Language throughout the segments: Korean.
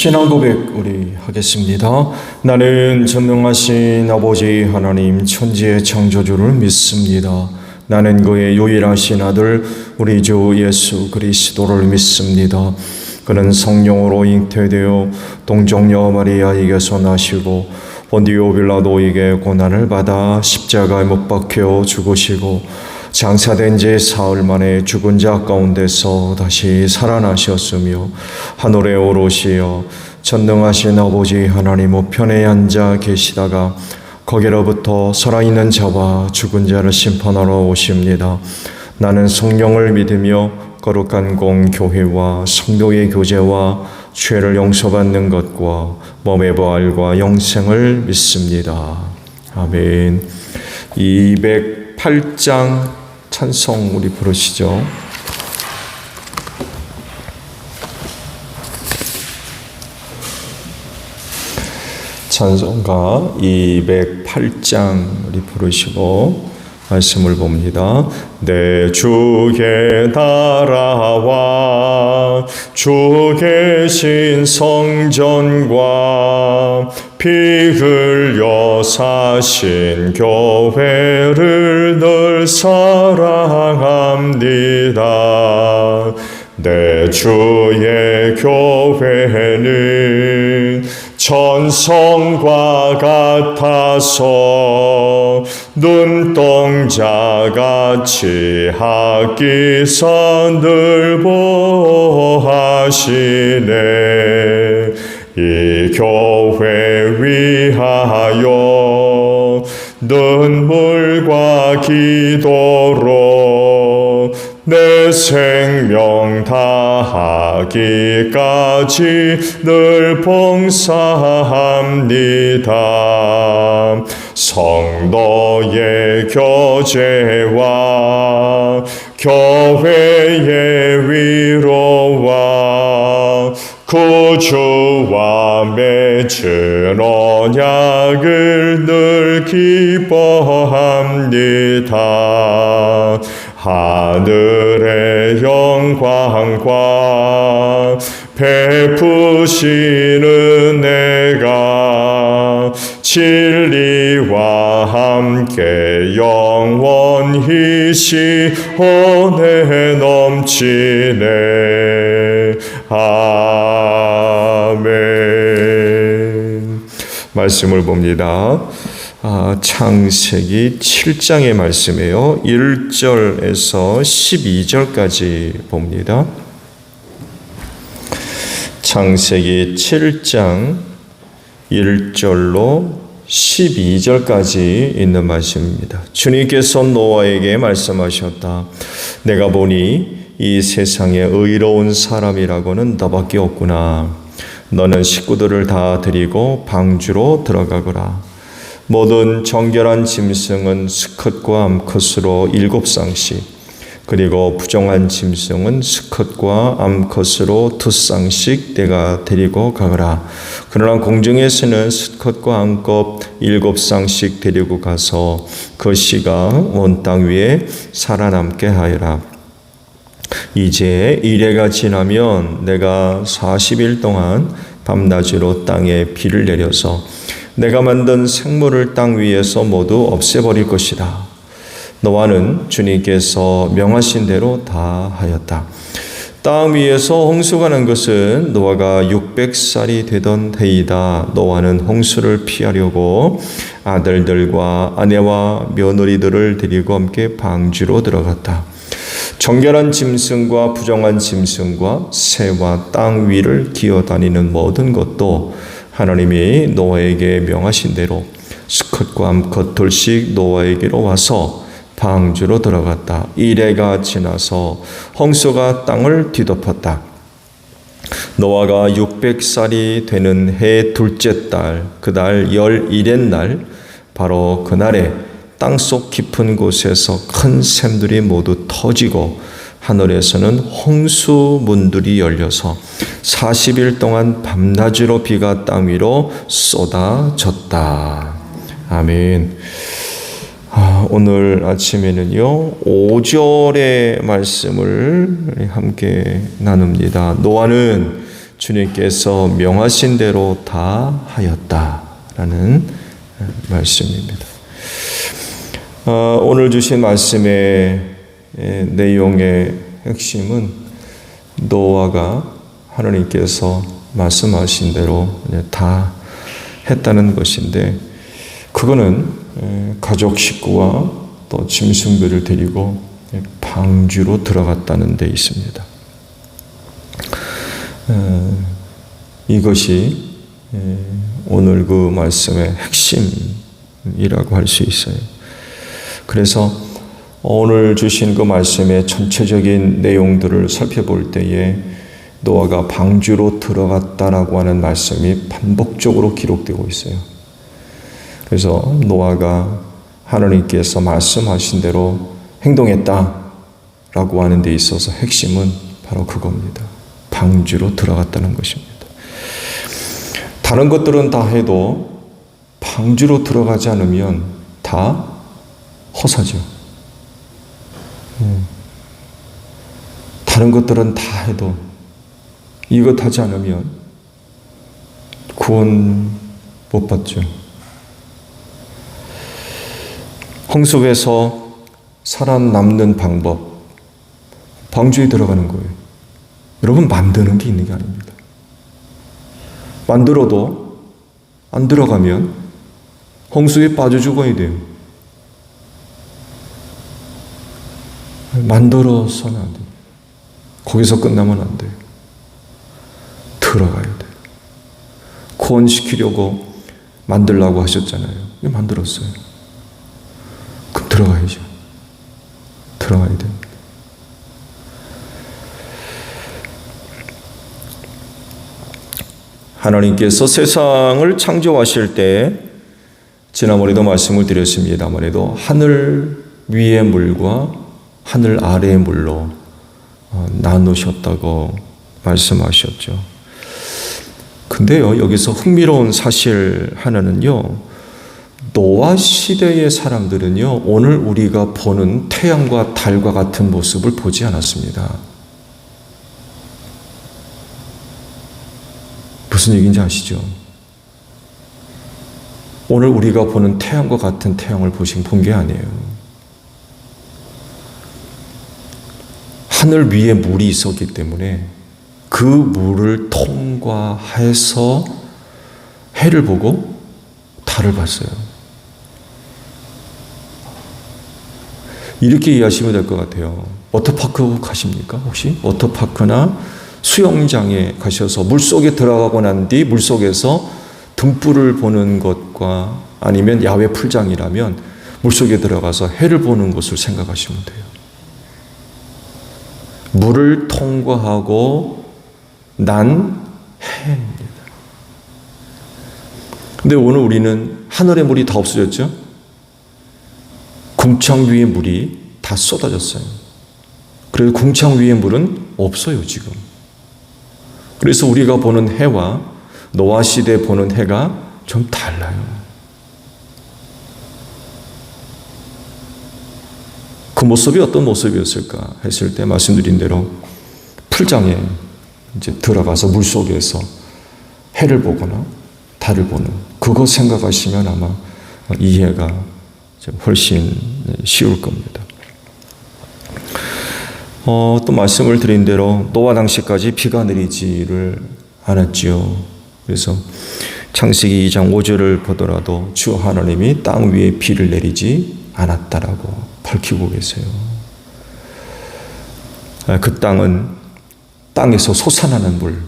신앙 고백 우리 하겠습니다. 나는 전능하신 아버지 하나님 천지의 창조주를 믿습니다. 나는 그의 유일하신 아들 우리 주 예수 그리스도를 믿습니다. 그는 성령으로 잉태되어 동정녀 마리아에게서 나시고 본디오 빌라도에게 고난을 받아 십자가에 못 박혀 죽으시고 장사된 지 사흘 만에 죽은 자 가운데서 다시 살아나셨으며 하늘에 오르시어 전능하신 아버지 하나님 우편에 앉아 계시다가 거기로부터 살아있는 자와 죽은 자를 심판하러 오십니다. 나는 성령을 믿으며 거룩한 공교회와 성도의 교제와 죄를 용서받는 것과 몸의 부활과 영생을 믿습니다. 아멘. 208장 찬송 우리 부르시죠. 찬송가 208장 우리 부르시고 말씀을 봅니다. 내 주께 달아와 주 계신 성전과 피 흘려 사신 교회를 늘 사랑합니다. 내 주의 교회는 천성과 같아서 눈동자같이 하기사 늘 보하시네. 이 교회 위하여 눈물과 기도로 내 생명 다하기까지 늘 봉사합니다. 성도의 교제와 교회의 위로와 구주와 맺은 언약을 늘 기뻐합니다. 하늘의 영광과 베푸시는 은혜가 진리와 함께 영원히 시온에 넘치네. 아멘. 말씀을 봅니다. 창세기 7장의 말씀이에요. 1절에서 12절까지 봅니다. 창세기 7장 1절로 12절까지 있는 말씀입니다. 주님께서 노아에게 말씀하셨다. 내가 보니 이 세상에 의로운 사람이라고는 너밖에 없구나. 너는 식구들을 다 데리고 방주로 들어가거라. 모든 정결한 짐승은 수컷과 암컷으로 7쌍씩, 그리고 부정한 짐승은 수컷과 암컷으로 2쌍씩 내가 데리고 가거라. 그러나 공중에서는 수컷과 암컷 7쌍씩 데리고 가서 그 씨가 온 땅 위에 살아남게 하여라. 이제 이래가 지나면 내가 40일 동안 밤낮으로 땅에 비를 내려서 내가 만든 생물을 땅 위에서 모두 없애버릴 것이다. 노아는 주님께서 명하신 대로 다 하였다. 땅 위에서 홍수가 난 것은 노아가 600살이 되던 해이다. 노아는 홍수를 피하려고 아들들과 아내와 며느리들을 데리고 함께 방주로 들어갔다. 정결한 짐승과 부정한 짐승과 새와 땅 위를 기어다니는 모든 것도 하나님이 노아에게 명하신 대로 수컷과 암컷 둘씩 노아에게로 와서 방주로 들어갔다. 이래가 지나서 홍수가 땅을 뒤덮었다. 노아가 600살이 되는 해 둘째 달, 그달 11의 날, 바로 그날에 땅속 깊은 곳에서 큰 샘들이 모두 터지고 하늘에서는 홍수문들이 열려서 40일 동안 밤낮으로 비가 땅 위로 쏟아졌다. 아멘. 오늘 아침에는요 5절의 말씀을 함께 나눕니다. 노아는 주님께서 명하신 대로 다 하였다라는 말씀입니다. 오늘 주신 말씀의 내용의 핵심은 노아가 하나님께서 말씀하신 대로 다 했다는 것인데, 그거는 가족 식구와 또 짐승들을 데리고 방주로 들어갔다는 데 있습니다. 이것이 오늘 그 말씀의 핵심이라고 할 수 있어요. 그래서 오늘 주신 그 말씀의 전체적인 내용들을 살펴볼 때에 노아가 방주로 들어갔다라고 하는 말씀이 반복적으로 기록되고 있어요. 그래서 노아가 하나님께서 말씀하신 대로 행동했다라고 하는 데 있어서 핵심은 바로 그겁니다. 방주로 들어갔다는 것입니다. 다른 것들은 다 해도 방주로 들어가지 않으면 다 허사죠. 다른 것들은 다 해도 이것 하지 않으면 구원 못 받죠. 홍수에서 살아남는 방법, 방주에 들어가는 거예요. 여러분, 만드는 게 있는 게 아닙니다. 만들어도 안 들어가면 홍수에 빠져 죽어야 돼요. 만들어서는 안 돼요. 거기서 끝나면 안 돼요. 들어가야 돼요. 구원시키려고 만들라고 하셨잖아요. 만들었어요. 그럼 들어가야죠. 들어가야 됩니다. 하나님께서 세상을 창조하실 때 지난번에도 말씀을 드렸습니다만에도 하늘 위의 물과 하늘 아래의 물로 나누셨다고 말씀하셨죠. 근데요, 여기서 흥미로운 사실 하나는요, 노아 시대의 사람들은요, 오늘 우리가 보는 태양과 달과 같은 모습을 보지 않았습니다. 무슨 얘기인지 아시죠? 오늘 우리가 보는 태양과 같은 태양을 본 게 아니에요. 하늘 위에 물이 있었기 때문에 그 물을 통과해서 해를 보고 달을 봤어요. 이렇게 이해하시면 될 것 같아요. 워터파크 가십니까? 혹시? 워터파크나 수영장에 가셔서 물속에 들어가고 난 뒤 물속에서 등불을 보는 것과 아니면 야외 풀장이라면 물속에 들어가서 해를 보는 것을 생각하시면 돼요. 물을 통과하고 난 해입니다. 근데 오늘 우리는 하늘의 물이 다 없어졌죠? 궁창 위의 물이 다 쏟아졌어요. 그래서 궁창 위의 물은 없어요, 지금. 그래서 우리가 보는 해와 노아 시대에 보는 해가 좀 달라요. 그 모습이 어떤 모습이었을까 했을 때 말씀드린 대로 풀장에 이제 들어가서 물속에서 해를 보거나 달을 보는 그거 생각하시면 아마 이해가 훨씬 쉬울 겁니다. 또 말씀을 드린 대로 노아 당시까지 비가 내리지를 않았지요. 그래서 창세기 2장 5절을 보더라도 주 하나님이 땅 위에 비를 내리지 않았다라고 밝히고 계세요. 그 땅은 땅에서 솟아나는 물,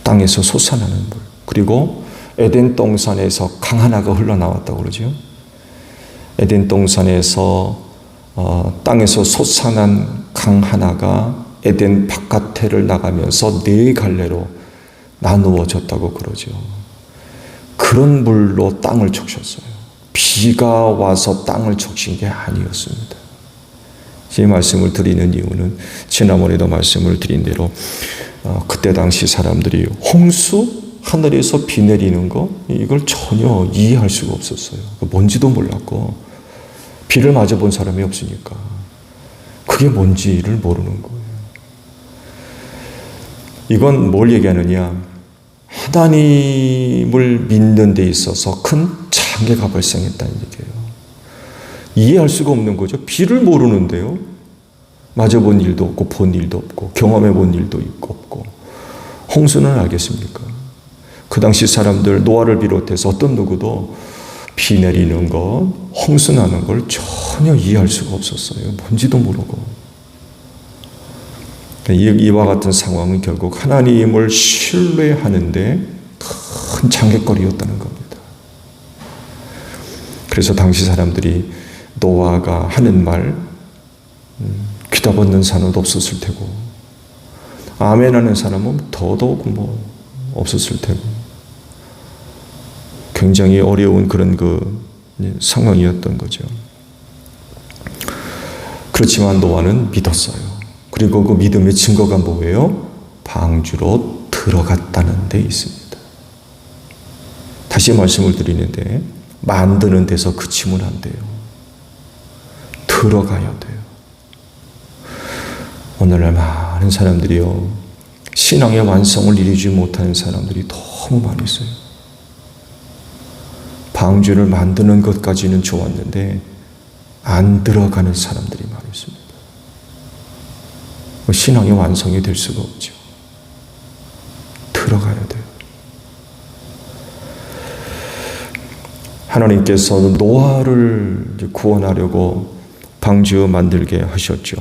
땅에서 솟아나는 물, 그리고 에덴 동산에서 강 하나가 흘러나왔다고 그러죠. 에덴 동산에서 땅에서 솟아난 강 하나가 에덴 바깥에를 나가면서 네 갈래로 나누어졌다고 그러죠. 그런 물로 땅을 적셨어요. 비가 와서 땅을 적신 게 아니었습니다. 이 말씀을 드리는 이유는 지난번에도 말씀을 드린 대로 그때 당시 사람들이 홍수, 하늘에서 비 내리는 거 이걸 전혀 이해할 수가 없었어요. 뭔지도 몰랐고 비를 맞아본 사람이 없으니까 그게 뭔지를 모르는 거예요. 이건 뭘 얘기하느냐? 하나님을 믿는 데 있어서 큰 장애가 발생했다는 얘기예요. 이해할 수가 없는 거죠. 비를 모르는데요. 맞아본 일도 없고 본 일도 없고 경험해 본 일도 없고 홍수는 알겠습니까? 그 당시 사람들 노아를 비롯해서 어떤 누구도 비 내리는 것, 홍수 나는 걸 전혀 이해할 수가 없었어요. 뭔지도 모르고. 이와 같은 상황은 결국 하나님을 신뢰하는데 큰 장애거리였다는 겁니다. 그래서 당시 사람들이 노아가 하는 말 귀담았는 사람도 없었을 테고 아멘하는 사람은 더더욱 없었을 테고 굉장히 어려운 그런 상황이었던 거죠. 그렇지만 노아는 믿었어요. 그리고 그 믿음의 증거가 뭐예요? 방주로 들어갔다는 데 있습니다. 다시 말씀을 드리는데 만드는 데서 그치면 안 돼요. 들어가야 돼요. 오늘날 많은 사람들이요, 신앙의 완성을 이루지 못하는 사람들이 너무 많이 있어요. 방주를 만드는 것까지는 좋았는데 안 들어가는 사람들이 많이 있습니다. 신앙의 완성이 될 수가 없죠. 들어가야 돼요. 하나님께서 노아를 구원하려고 방주 만들게 하셨죠.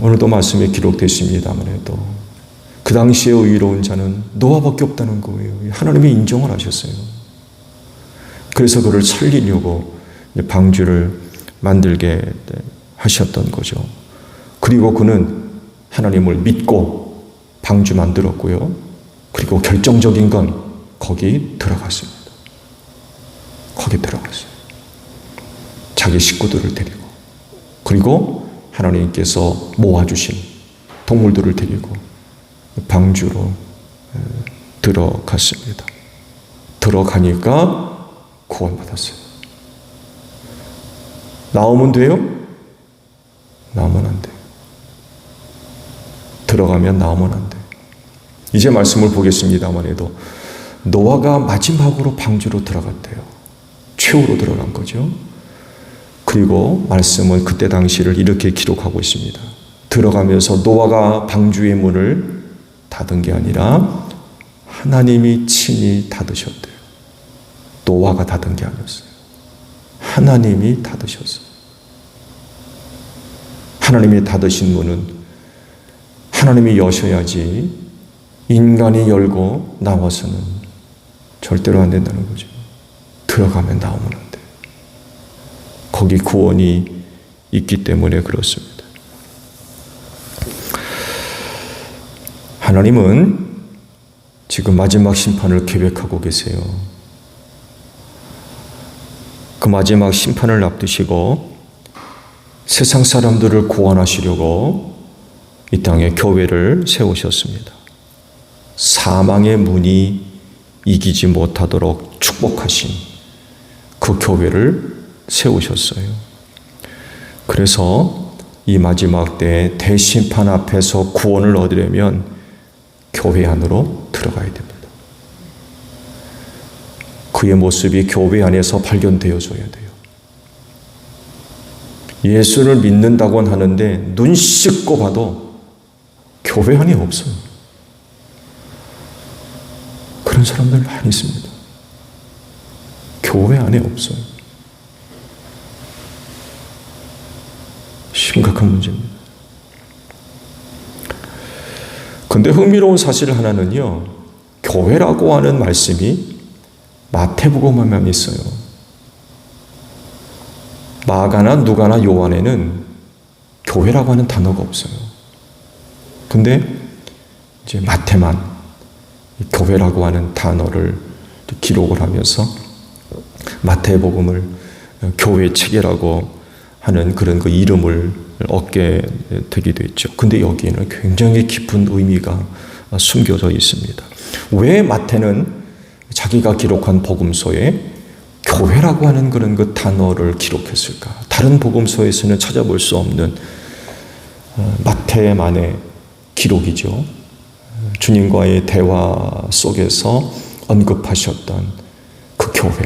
오늘도 말씀에 기록됐습니다만 해도 그 당시에 의로운 자는 노아밖에 없다는 거예요. 하나님이 인정을 하셨어요. 그래서 그를 살리려고 방주를 만들게 하셨던 거죠. 그리고 그는 하나님을 믿고 방주 만들었고요. 그리고 결정적인 건 거기 들어갔습니다. 거기 들어갔어요. 자기 식구들을 데리고. 그리고 하나님께서 모아주신 동물들을 데리고 방주로 들어갔습니다. 들어가니까 구원받았어요. 나오면 돼요? 나오면 안 돼요. 들어가면 나오면 안 돼요. 이제 말씀을 보겠습니다만 해도 노아가 마지막으로 방주로 들어갔대요. 최후로 들어간 거죠. 그리고 말씀은 그때 당시를 이렇게 기록하고 있습니다. 들어가면서 노아가 방주의 문을 닫은 게 아니라 하나님이 친히 닫으셨대요. 노아가 닫은 게 아니었어요. 하나님이 닫으셨어요. 하나님이 닫으신 문은 하나님이 여셔야지 인간이 열고 나와서는 절대로 안 된다는 거죠. 들어가면 나오면 안 돼요. 거기 구원이 있기 때문에 그렇습니다. 하나님은 지금 마지막 심판을 계획하고 계세요. 그 마지막 심판을 앞두시고 세상 사람들을 구원하시려고 이 땅에 교회를 세우셨습니다. 사망의 문이 이기지 못하도록 축복하신 그 교회를 세우셨어요. 그래서 이 마지막 때 대심판 앞에서 구원을 얻으려면 교회 안으로 들어가야 됩니다. 그의 모습이 교회 안에서 발견되어져야 돼요. 예수를 믿는다고는 하는데 눈 씻고 봐도 교회 안에 없어요. 그런 사람들 많이 있습니다. 교회 안에 없어요. 심각한 문제입니다. 근데 흥미로운 사실 하나는요, 교회라고 하는 말씀이 마태복음에만 있어요. 마가나 누가나 요한에는 교회라고 하는 단어가 없어요. 근데 이제 마태만 교회라고 하는 단어를 기록을 하면서 마태복음을 교회 체계라고 하는 그런 그 이름을 얻게 되기도 했죠. 근데 여기에는 굉장히 깊은 의미가 숨겨져 있습니다. 왜 마태는 자기가 기록한 복음서에 교회라고 하는 그런 그 단어를 기록했을까? 다른 복음서에서는 찾아볼 수 없는 마태만의 기록이죠. 주님과의 대화 속에서 언급하셨던 그 교회.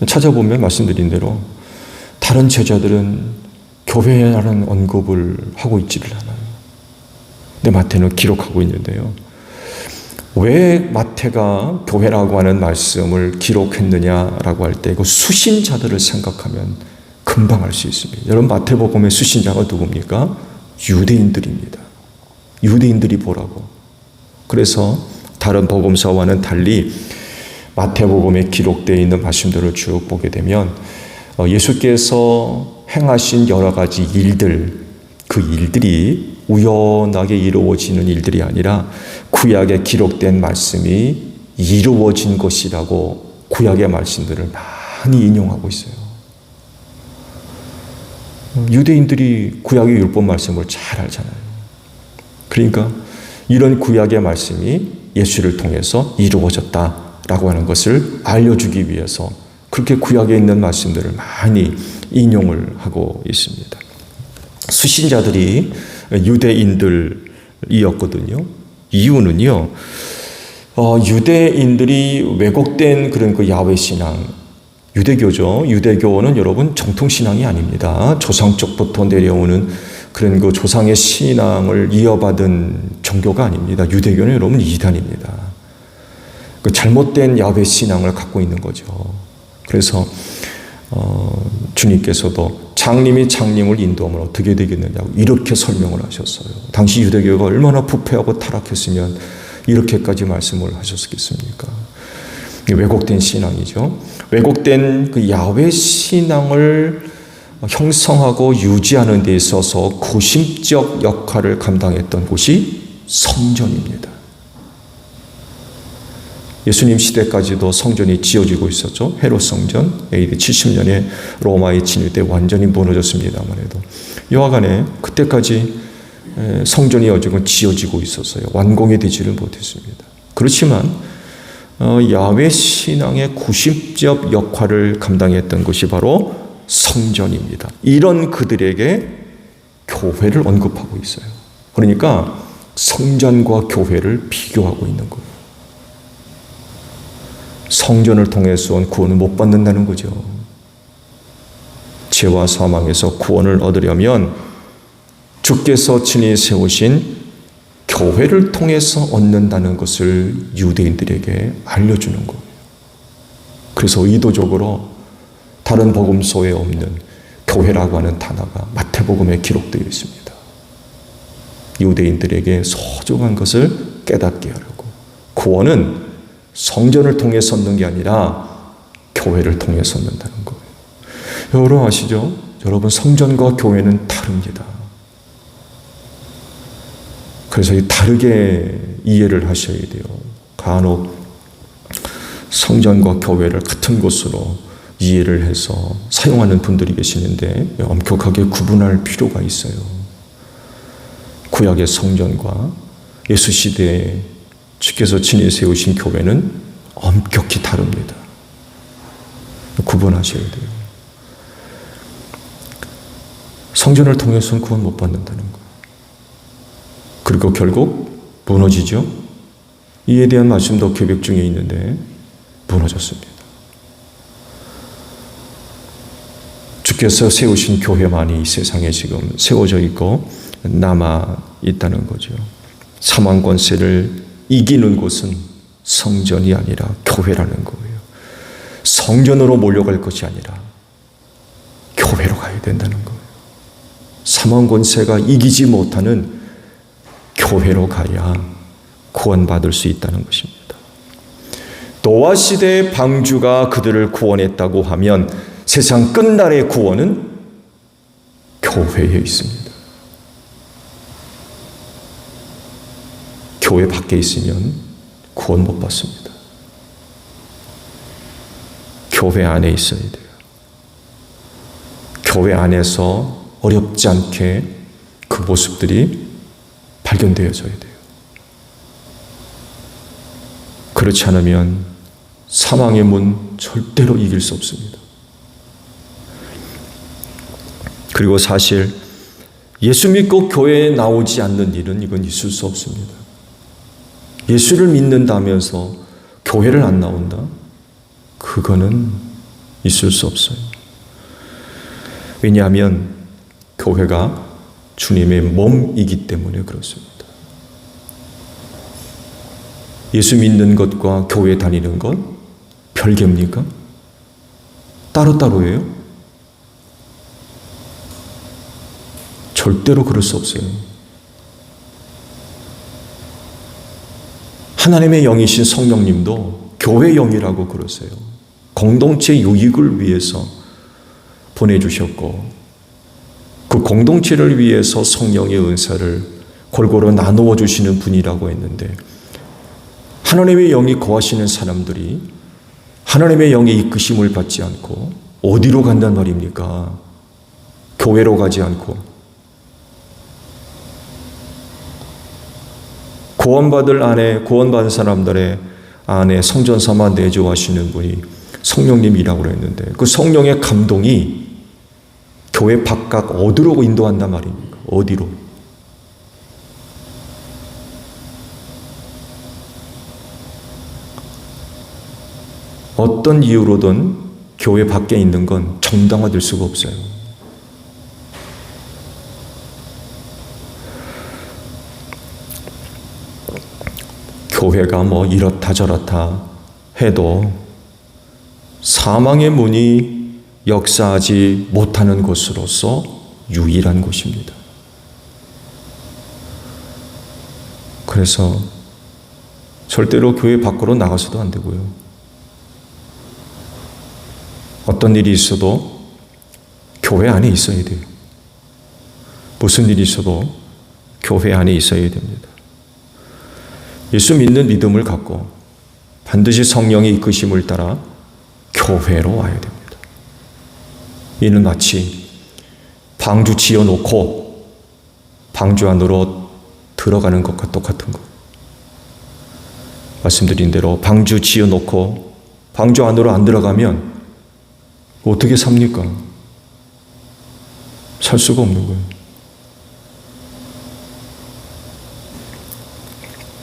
찾아보면 말씀드린 대로 다른 제자들은 교회라는 언급을 하고 있지를 않아요. 근데 마태는 기록하고 있는데요. 왜 마태가 교회라고 하는 말씀을 기록했느냐라고 할 때 그 수신자들을 생각하면 금방 알 수 있습니다. 여러분, 마태복음의 수신자가 누굽니까? 유대인들입니다. 유대인들이 보라고. 그래서 다른 복음서와는 달리 마태복음에 기록되어 있는 말씀들을 쭉 보게 되면 예수께서 행하신 여러 가지 일들, 그 일들이 우연하게 이루어지는 일들이 아니라 구약에 기록된 말씀이 이루어진 것이라고 구약의 말씀들을 많이 인용하고 있어요. 유대인들이 구약의 율법 말씀을 잘 알잖아요. 그러니까 이런 구약의 말씀이 예수를 통해서 이루어졌다라고 하는 것을 알려주기 위해서 그렇게 구약에 있는 말씀들을 많이 인용을 하고 있습니다. 수신자들이 유대인들이었거든요. 이유는요, 유대인들이 왜곡된 그런 그 야훼 신앙, 유대교죠. 유대교는 여러분 정통신앙이 아닙니다. 조상 쪽부터 내려오는 그런 그 조상의 신앙을 이어받은 종교가 아닙니다. 유대교는 여러분 이단입니다. 그 잘못된 야훼 신앙을 갖고 있는 거죠. 그래서 주님께서도 장님이 장님을 인도하면 어떻게 되겠느냐고 이렇게 설명을 하셨어요. 당시 유대교가 얼마나 부패하고 타락했으면 이렇게까지 말씀을 하셨겠습니까? 왜곡된 신앙이죠. 왜곡된 그 야훼 신앙을 형성하고 유지하는 데 있어서 구심적 역할을 감당했던 곳이 성전입니다. 예수님 시대까지도 성전이 지어지고 있었죠. 헤롯 성전, AD 70년에 로마의 진일 때 완전히 무너졌습니다만 해도 여하간에 그때까지 성전이 어지금 지어지고 있었어요. 완공이 되지를 못했습니다. 그렇지만 야훼 신앙의 구심적 역할을 감당했던 것이 바로 성전입니다. 이런 그들에게 교회를 언급하고 있어요. 그러니까 성전과 교회를 비교하고 있는 거예요. 성전을 통해서 구원을 못 받는다는 거죠. 죄와 사망에서 구원을 얻으려면 주께서 친히 세우신 교회를 통해서 얻는다는 것을 유대인들에게 알려주는 거예요. 그래서 의도적으로 다른 복음서에 없는 교회라고 하는 단어가 마태복음에 기록되어 있습니다. 유대인들에게 소중한 것을 깨닫게 하려고. 구원은 성전을 통해서 얻는 게 아니라 교회를 통해서 얻는다는 거예요. 여러분 아시죠? 여러분 성전과 교회는 다릅니다. 그래서 다르게 이해를 하셔야 돼요. 간혹 성전과 교회를 같은 것으로 이해를 해서 사용하는 분들이 계시는데 엄격하게 구분할 필요가 있어요. 구약의 성전과 예수 시대에 주께서 친히 세우신 교회는 엄격히 다릅니다. 구분하셔야 돼요. 성전을 통해서는 구원 못 받는다는 거예요. 그리고 결국 무너지죠. 이에 대한 말씀도 계획 중에 있는데 무너졌습니다. 주께서 세우신 교회만이 이 세상에 지금 세워져 있고 남아 있다는 거죠. 사망 권세를 이기는 곳은 성전이 아니라 교회라는 거예요. 성전으로 몰려갈 것이 아니라 교회로 가야 된다는 거예요. 사망 권세가 이기지 못하는 교회로 가야 구원받을 수 있다는 것입니다. 노아 시대의 방주가 그들을 구원했다고 하면 세상 끝날의 구원은 교회에 있습니다. 교회 밖에 있으면 구원 못 받습니다. 교회 안에 있어야 돼요. 교회 안에서 어렵지 않게 그 모습들이 발견되어져야 돼요. 그렇지 않으면 사망의 문 절대로 이길 수 없습니다. 그리고 사실 예수 믿고 교회에 나오지 않는 일은 이건 있을 수 없습니다. 예수를 믿는다면서 교회를 안 나온다? 그거는 있을 수 없어요. 왜냐하면 교회가 주님의 몸이기 때문에 그렇습니다. 예수 믿는 것과 교회 다니는 것 별개입니까? 따로따로예요? 절대로 그럴 수 없어요. 하나님의 영이신 성령님도 교회 영이라고 그러세요. 공동체 유익을 위해서 보내주셨고 그 공동체를 위해서 성령의 은사를 골고루 나누어 주시는 분이라고 했는데 하나님의 영이 거하시는 사람들이 하나님의 영의 이끄심을 받지 않고 어디로 간단 말입니까? 교회로 가지 않고 구원받은 사람들의 안에 성전사만 내주하시는 분이 성령님이라고 했는데 그 성령의 감동이 교회 바깥 어디로 인도한단 말입니까? 어디로? 어떤 이유로든 교회 밖에 있는 건 정당화될 수가 없어요. 교회가 뭐 이렇다 저렇다 해도 사망의 문이 역사하지 못하는 곳으로서 유일한 곳입니다. 그래서 절대로 교회 밖으로 나가서도 안 되고요. 어떤 일이 있어도 교회 안에 있어야 돼요. 무슨 일이 있어도 교회 안에 있어야 됩니다. 예수 믿는 믿음을 갖고 반드시 성령의 이끄심을 따라 교회로 와야 됩니다. 이는 마치 방주 지어놓고 방주 안으로 들어가는 것과 똑같은 것. 말씀드린 대로 방주 지어놓고 방주 안으로 안 들어가면 어떻게 삽니까? 살 수가 없는 거예요.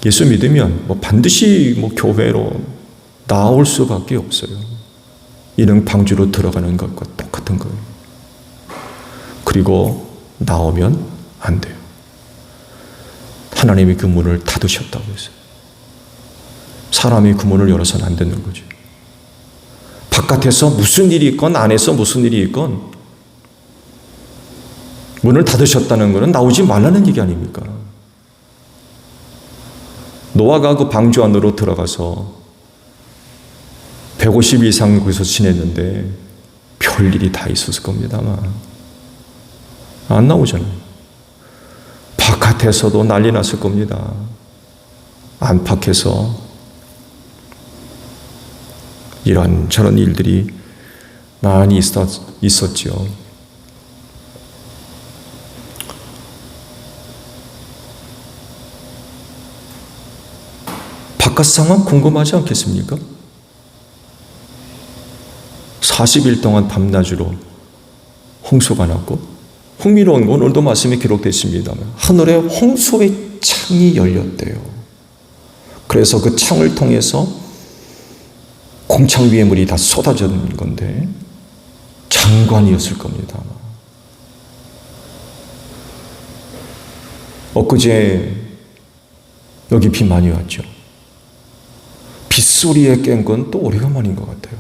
예수 믿으면 반드시 교회로 나올 수밖에 없어요. 이는 방주로 들어가는 것과 똑같은 거예요. 그리고 나오면 안 돼요. 하나님이 그 문을 닫으셨다고 했어요. 사람이 그 문을 열어서는 안 되는 거죠. 바깥에서 무슨 일이 있건 안에서 무슨 일이 있건 문을 닫으셨다는 것은 나오지 말라는 얘기 아닙니까? 노아가 그 방주 안으로 들어가서 150 이상 거기서 지냈는데 별일이 다 있었을 겁니다. 아마 안 나오잖아요. 바깥에서도 난리 났을 겁니다. 안팎에서 이런저런 일들이 많이 있었죠. 바깥 상황 궁금하지 않겠습니까? 40일 동안 밤낮으로 홍수가 났고 흥미로운 건 오늘도 말씀에 기록됐습니다만 하늘에 홍수의 창이 열렸대요. 그래서 그 창을 통해서 공창 위에 물이 다 쏟아지는 건데 장관이었을 겁니다. 엊그제 여기 비 많이 왔죠. 빗소리에 깬 건 또 오래간만인 것 같아요.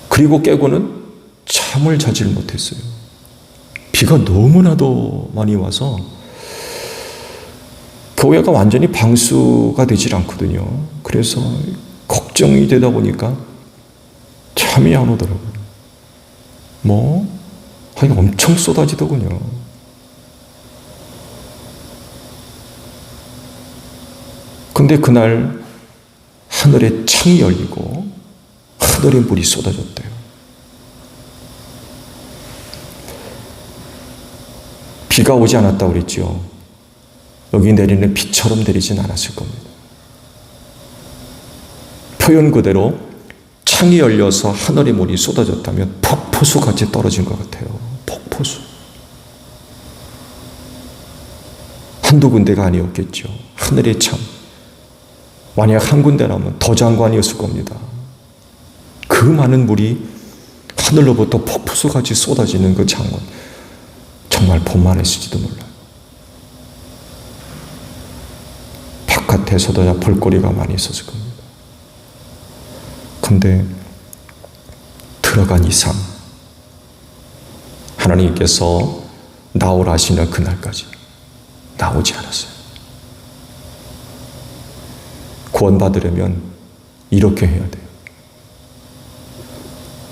그리고 깨고는 잠을 자질 못했어요. 비가 너무나도 많이 와서 교회가 완전히 방수가 되질 않거든요. 그래서 걱정이 되다 보니까 잠이 안 오더라고요. 엄청 쏟아지더군요. 근데 그날 하늘에 창이 열리고 하늘에 물이 쏟아졌대요. 비가 오지 않았다고 그랬죠. 여기 내리는 비처럼 내리진 않았을 겁니다. 표현 그대로 창이 열려서 하늘에 물이 쏟아졌다면 폭포수같이 떨어진 것 같아요. 폭포수. 한두 군데가 아니었겠죠. 하늘의 참. 만약 한 군데라면 더 장관이었을 겁니다. 그 많은 물이 하늘로부터 폭포수같이 쏟아지는 그 장관. 정말 볼만했을지도 몰라요. 바깥에서도야 볼거리가 많이 있었을 겁니다. 근데 들어간 이상 하나님께서 나오라 하시는 그날까지 나오지 않았어요. 구원받으려면 이렇게 해야 돼요.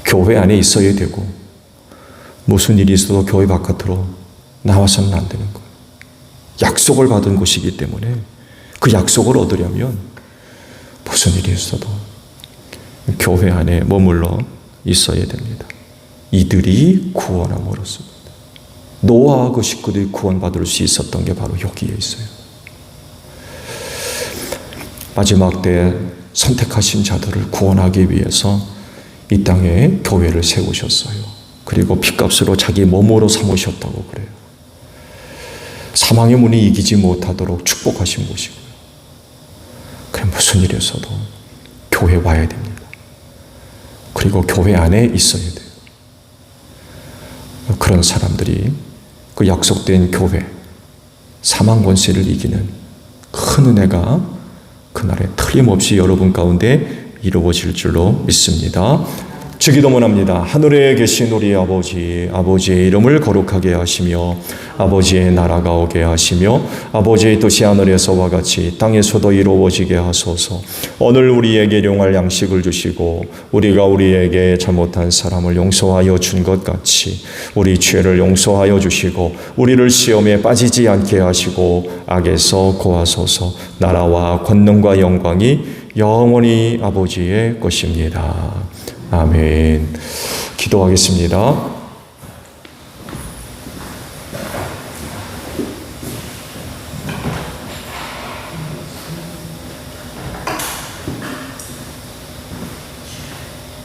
교회 안에 있어야 되고 무슨 일이 있어도 교회 바깥으로 나와서는 안 되는 거예요. 약속을 받은 곳이기 때문에 그 약속을 얻으려면 무슨 일이 있어도 교회 안에 머물러 있어야 됩니다. 이들이 구원함으로써 노아와 그 식구들이 구원받을 수 있었던 게 바로 여기에 있어요. 마지막 때에 선택하신 자들을 구원하기 위해서 이 땅에 교회를 세우셨어요. 그리고 핏값으로 자기 몸으로 삼으셨다고 그래요. 사망의 문이 이기지 못하도록 축복하신 곳이고요. 그럼 무슨 일이 있어도 교회 와야 됩니다. 그리고 교회 안에 있어야 돼요. 그런 사람들이 그 약속된 교회, 사망 권세를 이기는 큰 은혜가 그날에 틀림없이 여러분 가운데 이루어질 줄로 믿습니다. 주기도문합니다. 하늘에 계신 우리 아버지, 아버지의 이름을 거룩하게 하시며 아버지의 나라가 오게 하시며 아버지의 뜻이 하늘에서와 같이 땅에서도 이루어지게 하소서. 오늘 우리에게 일용할 양식을 주시고 우리가 우리에게 잘못한 사람을 용서하여 준 것 같이 우리 죄를 용서하여 주시고 우리를 시험에 빠지지 않게 하시고 악에서 구하소서. 나라와 권능과 영광이 영원히 아버지의 것입니다. 아멘. 기도하겠습니다.